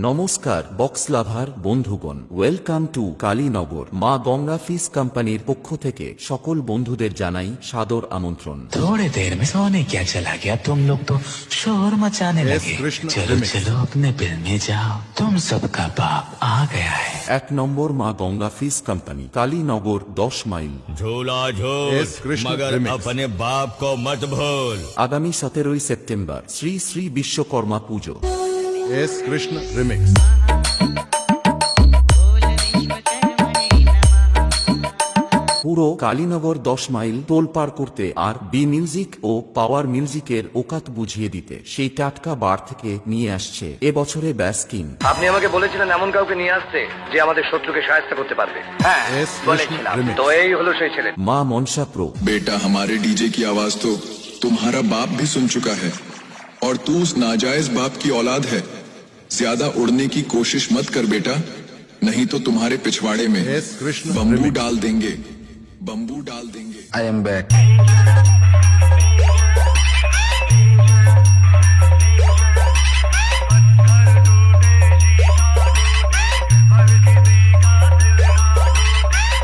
নমস্কার বক্স লাভার বন্ধুগণ, welcome to Kalinagar. মা গঙ্গা ফিস কোম্পানির পক্ষ থেকে সকল বন্ধুদের জানাই সাদর আমন্ত্রণ। थोड़ी देर में सोने क्या चला गया, तुम लोग तो शोर मचाने लगे। चलो चलो अपने बिल में जाओ, तुम सबका बाप आ गया है। 1 নম্বর মা গঙ্গা ফিস কোম্পানি, কালীনগর, 10 মাইল। झूला झूल मगर अपने बाप को मत भूल। আগামী 17 সেপ্টেম্বর শ্রী শ্রী বিশ্বকর্মা পুজো। S Krishna remix. পুরো কালীনগর 10 মাইল টোল পার করতে আর বি মিউজিক ও পাওয়ার মিউজিকের ওকাত বুঝিয়ে দিতে সেই টাটকা বার থেকে নিয়ে আসছে এবছরে ব্যাস কিং। আপনি আমাকে বলেছিলেন এমন কাউকে নিয়ে আসতে যে আমাদের শত্রুকে সাহায্য করতে পারবে। হ্যাঁ एस कृष्ण বলেছিলাম, रिमिक्स। তো এই হলো সেই ছেলে। মা মনসা প্রো। बेटा, हमारे डीजे की आवाज तो तुम्हारा बाप भी सुन चुका है और तू उस नाजायज बाप की औलाद है। ज्यादा उड़ने की कोशिश मत कर बेटा, नहीं तो तुम्हारे पिछवाड़े में एस कृष्ण बम्बू रिमिक्स। डाल देंगे, बम्बू डाल देंगे। I am back.